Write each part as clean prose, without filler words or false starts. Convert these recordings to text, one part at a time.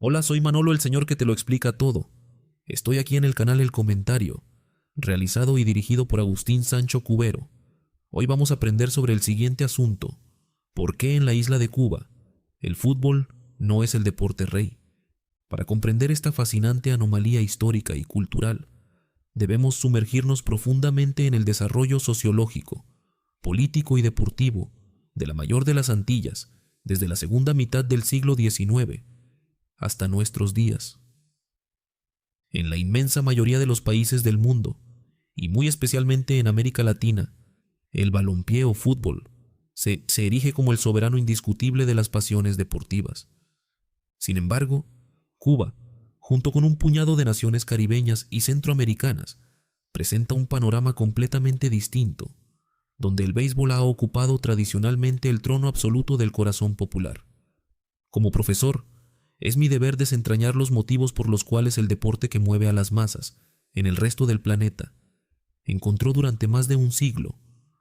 Hola, soy Manolo, el señor que te lo explica todo. Estoy aquí en el canal El Comentario, realizado y dirigido por Agustín Sancho Cubero. Hoy vamos a aprender sobre el siguiente asunto: ¿por qué en la isla de Cuba el fútbol no es el deporte rey? Para comprender esta fascinante anomalía histórica y cultural, debemos sumergirnos profundamente en el desarrollo sociológico, político y deportivo de la mayor de las Antillas desde la segunda mitad del siglo XIX hasta nuestros días. En la inmensa mayoría de los países del mundo, y muy especialmente en América Latina, el balompié o fútbol se erige como el soberano indiscutible de las pasiones deportivas. Sin embargo, Cuba, junto con un puñado de naciones caribeñas y centroamericanas, presenta un panorama completamente distinto, donde el béisbol ha ocupado tradicionalmente el trono absoluto del corazón popular. Como profesor, es mi deber desentrañar los motivos por los cuales el deporte que mueve a las masas en el resto del planeta encontró durante más de un siglo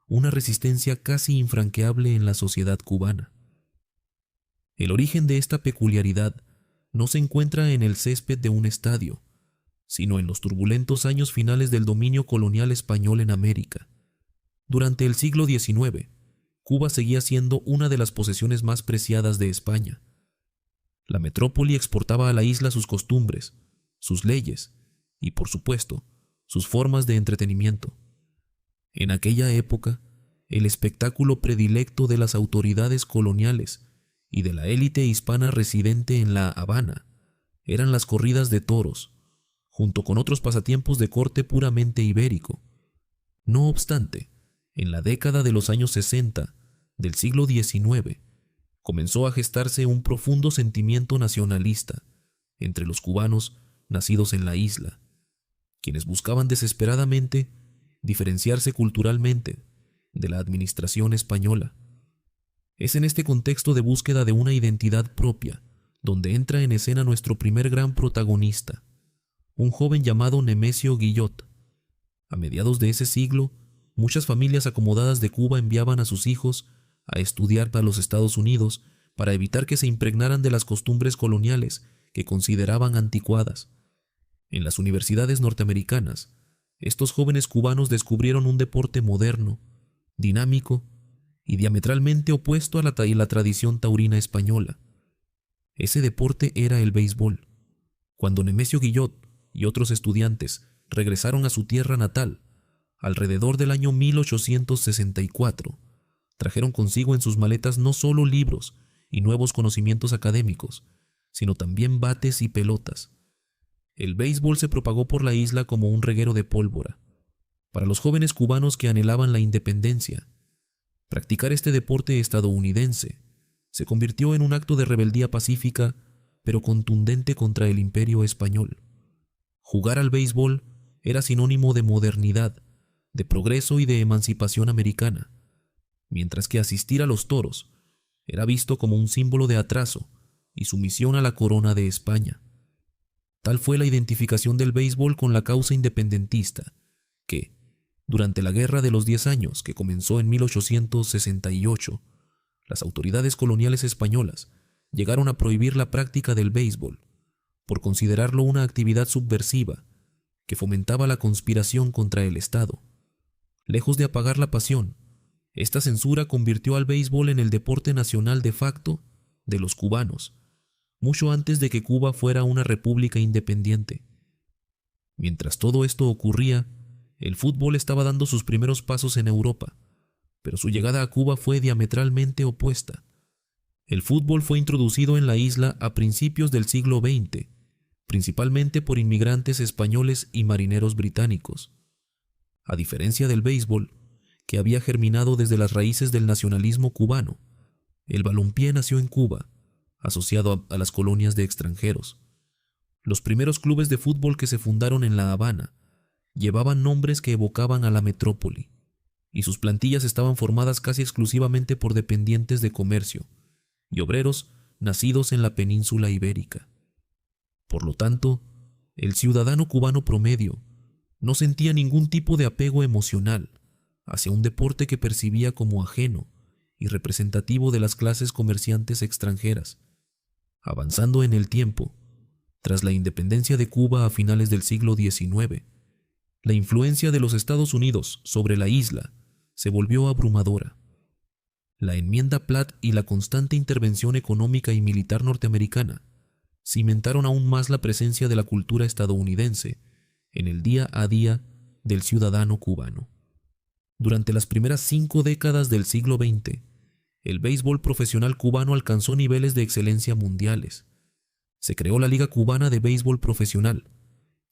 una resistencia casi infranqueable en la sociedad cubana. El origen de esta peculiaridad no se encuentra en el césped de un estadio, sino en los turbulentos años finales del dominio colonial español en América. Durante el siglo XIX, Cuba seguía siendo una de las posesiones más preciadas de España. La metrópoli exportaba a la isla sus costumbres, sus leyes y, por supuesto, sus formas de entretenimiento. En aquella época, el espectáculo predilecto de las autoridades coloniales y de la élite hispana residente en La Habana eran las corridas de toros, junto con otros pasatiempos de corte puramente ibérico. No obstante, en la década de los años 60 del siglo XIX, comenzó a gestarse un profundo sentimiento nacionalista entre los cubanos nacidos en la isla, quienes buscaban desesperadamente diferenciarse culturalmente de la administración española. Es en este contexto de búsqueda de una identidad propia donde entra en escena nuestro primer gran protagonista, un joven llamado Nemesio Guillot. A mediados de ese siglo, muchas familias acomodadas de Cuba enviaban a sus hijos a estudiar a los Estados Unidos para evitar que se impregnaran de las costumbres coloniales que consideraban anticuadas. En las universidades norteamericanas, estos jóvenes cubanos descubrieron un deporte moderno, dinámico y diametralmente opuesto a la tradición taurina española. Ese deporte era el béisbol. Cuando Nemesio Guillot y otros estudiantes regresaron a su tierra natal, alrededor del año 1864, trajeron consigo en sus maletas no solo libros y nuevos conocimientos académicos, sino también bates y pelotas. El béisbol se propagó por la isla como un reguero de pólvora. Para los jóvenes cubanos que anhelaban la independencia, practicar este deporte estadounidense se convirtió en un acto de rebeldía pacífica, pero contundente contra el imperio español. Jugar al béisbol era sinónimo de modernidad, de progreso y de emancipación americana, mientras que asistir a los toros era visto como un símbolo de atraso y sumisión a la corona de España. Tal fue la identificación del béisbol con la causa independentista, que, durante la Guerra de los 10 Años, que comenzó en 1868, las autoridades coloniales españolas llegaron a prohibir la práctica del béisbol por considerarlo una actividad subversiva que fomentaba la conspiración contra el Estado. Lejos de apagar la pasión, esta censura convirtió al béisbol en el deporte nacional de facto de los cubanos, mucho antes de que Cuba fuera una república independiente. Mientras todo esto ocurría, el fútbol estaba dando sus primeros pasos en Europa, pero su llegada a Cuba fue diametralmente opuesta. El fútbol fue introducido en la isla a principios del siglo XX, principalmente por inmigrantes españoles y marineros británicos. A diferencia del béisbol, que había germinado desde las raíces del nacionalismo cubano, el balompié nació en Cuba, asociado a las colonias de extranjeros. Los primeros clubes de fútbol que se fundaron en La Habana llevaban nombres que evocaban a la metrópoli, y sus plantillas estaban formadas casi exclusivamente por dependientes de comercio y obreros nacidos en la península ibérica. Por lo tanto, el ciudadano cubano promedio no sentía ningún tipo de apego emocional hacia un deporte que percibía como ajeno y representativo de las clases comerciantes extranjeras. Avanzando en el tiempo, Tras la independencia de Cuba a finales del siglo XIX, la influencia de los Estados Unidos sobre la isla se volvió abrumadora. La enmienda Platt y la constante intervención económica y militar norteamericana cimentaron aún más la presencia de la cultura estadounidense en el día a día del ciudadano cubano. Durante las primeras 5 décadas del siglo XX, el béisbol profesional cubano alcanzó niveles de excelencia mundiales. Se creó la Liga Cubana de Béisbol Profesional,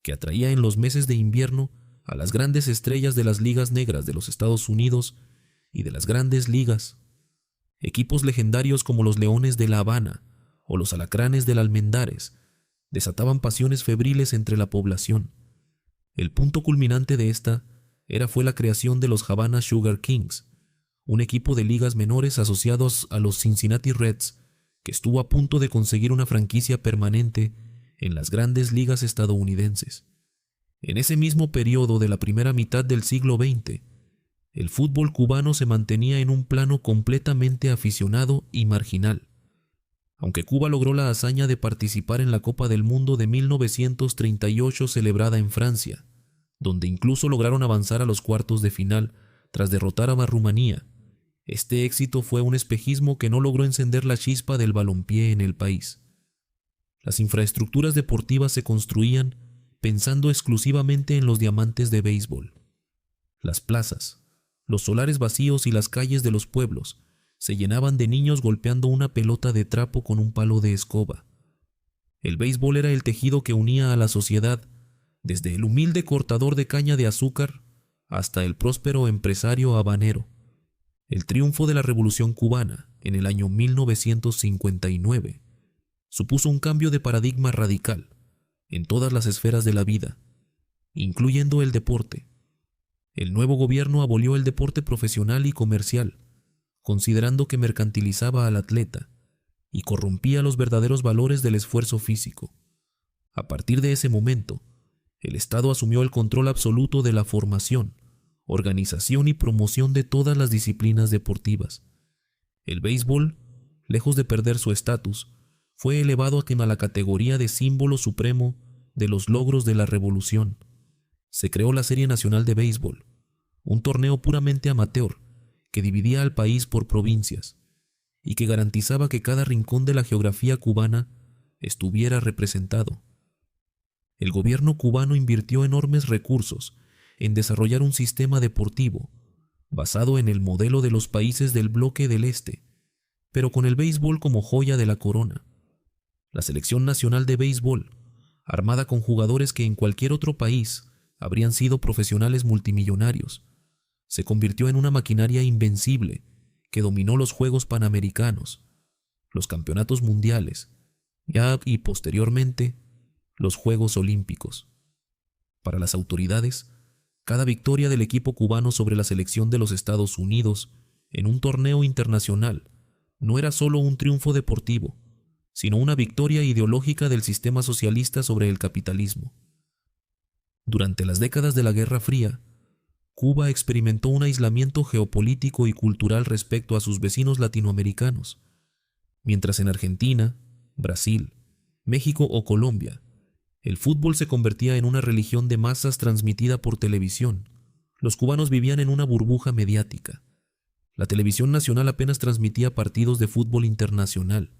que atraía en los meses de invierno a las grandes estrellas de las ligas negras de los Estados Unidos y de las grandes ligas. Equipos legendarios como los Leones de La Habana o los Alacranes del Almendares desataban pasiones febriles entre la población. El punto culminante de esta fue la creación de los Havana Sugar Kings, un equipo de ligas menores asociados a los Cincinnati Reds que estuvo a punto de conseguir una franquicia permanente en las grandes ligas estadounidenses. En ese mismo periodo de la primera mitad del siglo XX, el fútbol cubano se mantenía en un plano completamente aficionado y marginal. Aunque Cuba logró la hazaña de participar en la Copa del Mundo de 1938 celebrada en Francia, donde incluso lograron avanzar a los cuartos de final tras derrotar a Rumanía, este éxito fue un espejismo que no logró encender la chispa del balompié en el país. Las infraestructuras deportivas se construían pensando exclusivamente en los diamantes de béisbol. Las plazas, los solares vacíos y las calles de los pueblos se llenaban de niños golpeando una pelota de trapo con un palo de escoba. El béisbol era el tejido que unía a la sociedad, desde el humilde cortador de caña de azúcar hasta el próspero empresario habanero. El triunfo de la Revolución cubana en el año 1959 supuso un cambio de paradigma radical en todas las esferas de la vida, incluyendo el deporte. El nuevo gobierno abolió el deporte profesional y comercial, considerando que mercantilizaba al atleta y corrompía los verdaderos valores del esfuerzo físico. A partir de ese momento, el Estado asumió el control absoluto de la formación, organización y promoción de todas las disciplinas deportivas. El béisbol, lejos de perder su estatus, fue elevado a la categoría de símbolo supremo de los logros de la revolución. Se creó la Serie Nacional de Béisbol, un torneo puramente amateur que dividía al país por provincias y que garantizaba que cada rincón de la geografía cubana estuviera representado. El gobierno cubano invirtió enormes recursos en desarrollar un sistema deportivo basado en el modelo de los países del bloque del Este, pero con el béisbol como joya de la corona. La Selección Nacional de Béisbol, armada con jugadores que en cualquier otro país habrían sido profesionales multimillonarios, se convirtió en una maquinaria invencible que dominó los Juegos Panamericanos, los Campeonatos Mundiales y posteriormente los Juegos Olímpicos. Para las autoridades, cada victoria del equipo cubano sobre la selección de los Estados Unidos en un torneo internacional no era solo un triunfo deportivo, sino una victoria ideológica del sistema socialista sobre el capitalismo. Durante las décadas de la Guerra Fría, Cuba experimentó un aislamiento geopolítico y cultural respecto a sus vecinos latinoamericanos, mientras en Argentina, Brasil, México o Colombia, el fútbol se convertía en una religión de masas transmitida por televisión. Los cubanos vivían en una burbuja mediática. La televisión nacional apenas transmitía partidos de fútbol internacional.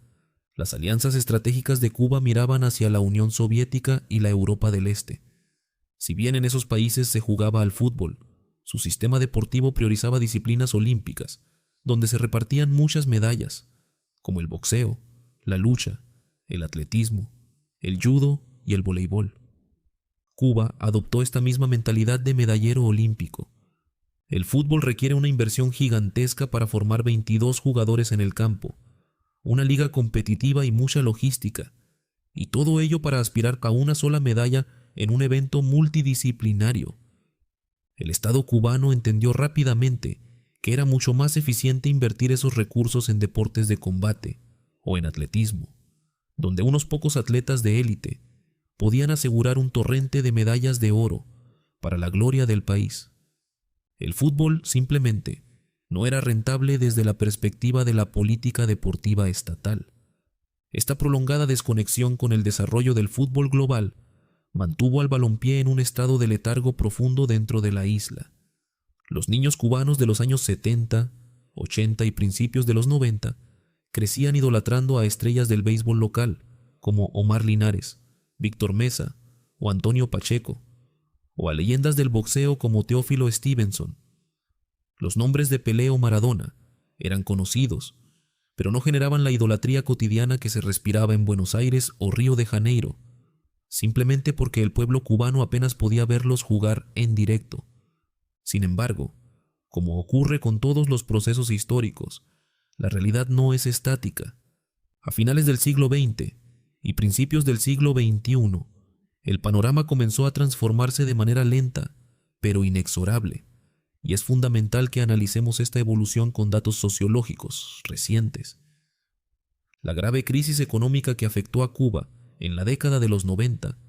Las alianzas estratégicas de Cuba miraban hacia la Unión Soviética y la Europa del Este. Si bien en esos países se jugaba al fútbol, su sistema deportivo priorizaba disciplinas olímpicas, donde se repartían muchas medallas, como el boxeo, la lucha, el atletismo, el judo y el voleibol. Cuba adoptó esta misma mentalidad de medallero olímpico. El fútbol requiere una inversión gigantesca para formar 22 jugadores en el campo, una liga competitiva y mucha logística, y todo ello para aspirar a una sola medalla en un evento multidisciplinario. El Estado cubano entendió rápidamente que era mucho más eficiente invertir esos recursos en deportes de combate o en atletismo, donde unos pocos atletas de élite podían asegurar un torrente de medallas de oro para la gloria del país. El fútbol simplemente no era rentable desde la perspectiva de la política deportiva estatal. Esta prolongada desconexión con el desarrollo del fútbol global mantuvo al balompié en un estado de letargo profundo dentro de la isla. Los niños cubanos de los años 70, 80 y principios de los 90 crecían idolatrando a estrellas del béisbol local como Omar Linares, Víctor Mesa o Antonio Pacheco, o a leyendas del boxeo como Teófilo Stevenson. Los nombres de Pelé o Maradona eran conocidos, pero no generaban la idolatría cotidiana que se respiraba en Buenos Aires o Río de Janeiro, simplemente porque el pueblo cubano apenas podía verlos jugar en directo. Sin embargo, como ocurre con todos los procesos históricos, la realidad no es estática. A finales del siglo XX y principios del siglo XXI, el panorama comenzó a transformarse de manera lenta, pero inexorable, y es fundamental que analicemos esta evolución con datos sociológicos recientes. La grave crisis económica que afectó a Cuba en la década de los 90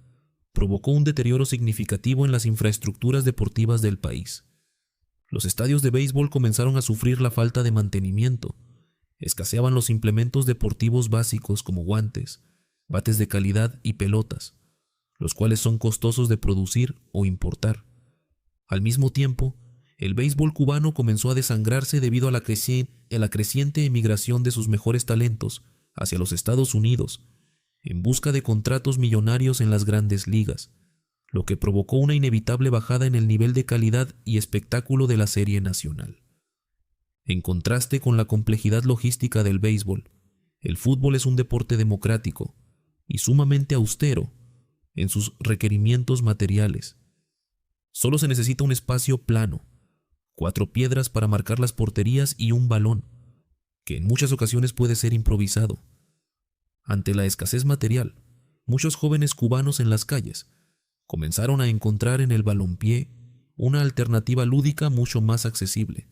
provocó un deterioro significativo en las infraestructuras deportivas del país. Los estadios de béisbol comenzaron a sufrir la falta de mantenimiento, escaseaban los implementos deportivos básicos como guantes, bates de calidad y pelotas, los cuales son costosos de producir o importar. Al mismo tiempo, el béisbol cubano comenzó a desangrarse debido a la creciente emigración de sus mejores talentos hacia los Estados Unidos, en busca de contratos millonarios en las grandes ligas, lo que provocó una inevitable bajada en el nivel de calidad y espectáculo de la serie nacional. En contraste con la complejidad logística del béisbol, el fútbol es un deporte democrático y sumamente austero en sus requerimientos materiales. Solo se necesita un espacio plano, 4 piedras para marcar las porterías y un balón, que en muchas ocasiones puede ser improvisado. Ante la escasez material, muchos jóvenes cubanos en las calles comenzaron a encontrar en el balompié una alternativa lúdica mucho más accesible.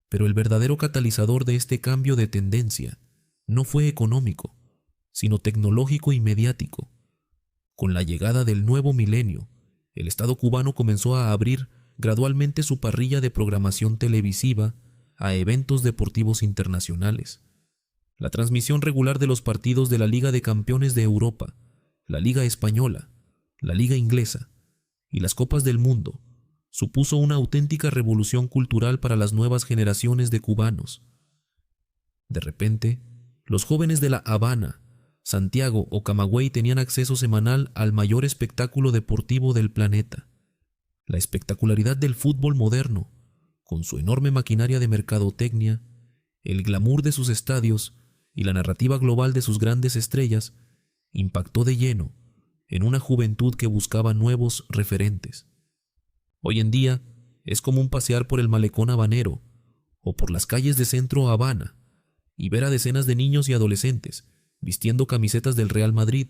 Pero el verdadero catalizador de este cambio de tendencia no fue económico, sino tecnológico y mediático. Con la llegada del nuevo milenio, el Estado cubano comenzó a abrir gradualmente su parrilla de programación televisiva a eventos deportivos internacionales. La transmisión regular de los partidos de la Liga de Campeones de Europa, la Liga Española, la Liga Inglesa y las Copas del Mundo supuso una auténtica revolución cultural para las nuevas generaciones de cubanos. De repente, los jóvenes de La Habana, Santiago o Camagüey tenían acceso semanal al mayor espectáculo deportivo del planeta. La espectacularidad del fútbol moderno, con su enorme maquinaria de mercadotecnia, el glamour de sus estadios y la narrativa global de sus grandes estrellas, impactó de lleno en una juventud que buscaba nuevos referentes. Hoy en día es común pasear por el malecón habanero o por las calles de Centro Habana y ver a decenas de niños y adolescentes vistiendo camisetas del Real Madrid,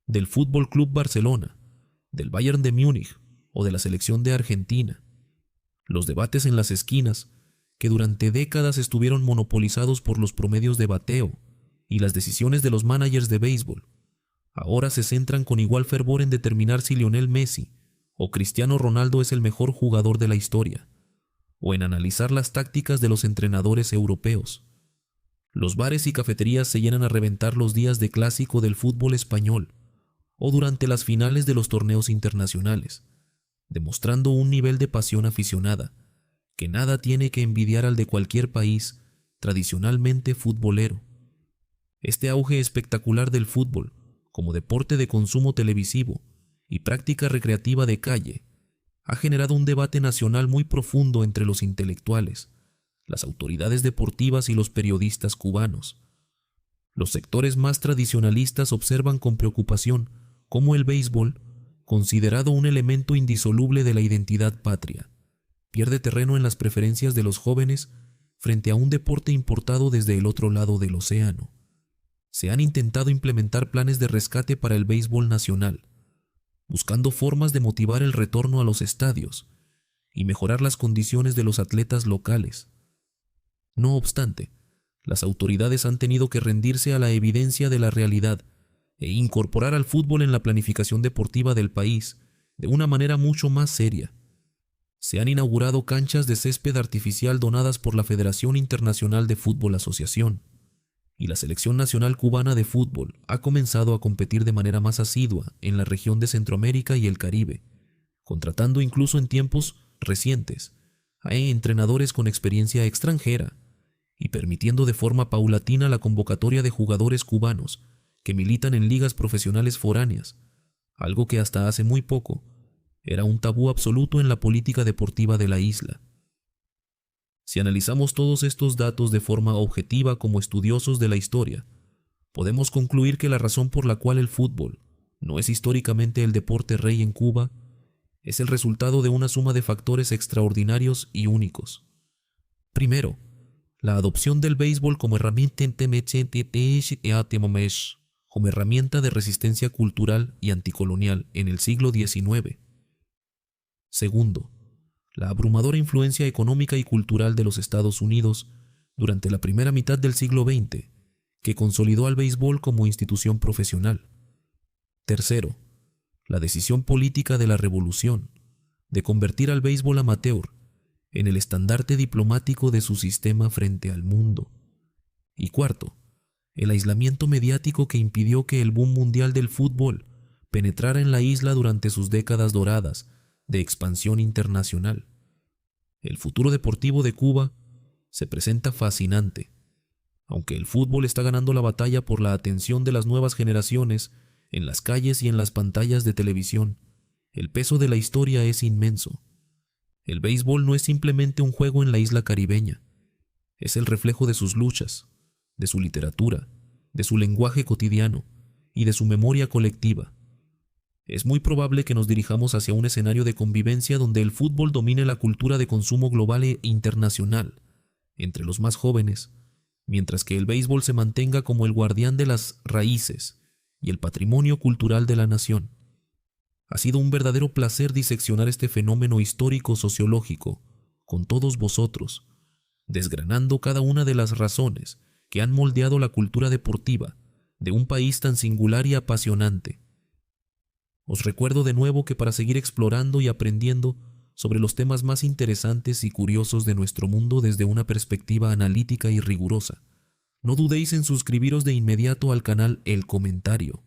del Fútbol Club Barcelona, del Bayern de Múnich o de la selección de Argentina. Los debates en las esquinas, que durante décadas estuvieron monopolizados por los promedios de bateo y las decisiones de los managers de béisbol, ahora se centran con igual fervor en determinar si Lionel Messi o Cristiano Ronaldo es el mejor jugador de la historia, o en analizar las tácticas de los entrenadores europeos. Los bares y cafeterías se llenan a reventar los días de clásico del fútbol español o durante las finales de los torneos internacionales, demostrando un nivel de pasión aficionada que nada tiene que envidiar al de cualquier país tradicionalmente futbolero. Este auge espectacular del fútbol como deporte de consumo televisivo y práctica recreativa de calle ha generado un debate nacional muy profundo entre los intelectuales, las autoridades deportivas y los periodistas cubanos. Los sectores más tradicionalistas observan con preocupación cómo el béisbol, considerado un elemento indisoluble de la identidad patria, pierde terreno en las preferencias de los jóvenes frente a un deporte importado desde el otro lado del océano. Se han intentado implementar planes de rescate para el béisbol nacional, buscando formas de motivar el retorno a los estadios y mejorar las condiciones de los atletas locales. No obstante, las autoridades han tenido que rendirse a la evidencia de la realidad e incorporar al fútbol en la planificación deportiva del país de una manera mucho más seria. Se han inaugurado canchas de césped artificial donadas por la Federación Internacional de Fútbol Asociación, y la selección nacional cubana de fútbol ha comenzado a competir de manera más asidua en la región de Centroamérica y el Caribe, contratando incluso en tiempos recientes a entrenadores con experiencia extranjera y permitiendo de forma paulatina la convocatoria de jugadores cubanos que militan en ligas profesionales foráneas, algo que hasta hace muy poco era un tabú absoluto en la política deportiva de la isla. Si analizamos todos estos datos de forma objetiva como estudiosos de la historia, podemos concluir que la razón por la cual el fútbol no es históricamente el deporte rey en Cuba es el resultado de una suma de factores extraordinarios y únicos. Primero, la adopción del béisbol como herramienta de resistencia cultural y anticolonial en el siglo XIX. Segundo, la abrumadora influencia económica y cultural de los Estados Unidos durante la primera mitad del siglo XX, que consolidó al béisbol como institución profesional. Tercero, la decisión política de la revolución de convertir al béisbol amateur en el estandarte diplomático de su sistema frente al mundo. Y cuarto, el aislamiento mediático que impidió que el boom mundial del fútbol penetrara en la isla durante sus décadas doradas de expansión internacional. El futuro deportivo de Cuba se presenta fascinante, aunque el fútbol está ganando la batalla por la atención de las nuevas generaciones en las calles y en las pantallas de televisión. El peso de la historia es inmenso. El béisbol no es simplemente un juego en la isla caribeña, es el reflejo de sus luchas, de su literatura, de su lenguaje cotidiano y de su memoria colectiva. Es muy probable que nos dirijamos hacia un escenario de convivencia donde el fútbol domine la cultura de consumo global e internacional entre los más jóvenes, mientras que el béisbol se mantenga como el guardián de las raíces y el patrimonio cultural de la nación. Ha sido un verdadero placer diseccionar este fenómeno histórico-sociológico con todos vosotros, desgranando cada una de las razones que han moldeado la cultura deportiva de un país tan singular y apasionante. Os recuerdo de nuevo que para seguir explorando y aprendiendo sobre los temas más interesantes y curiosos de nuestro mundo desde una perspectiva analítica y rigurosa, no dudéis en suscribiros de inmediato al canal El Comentario,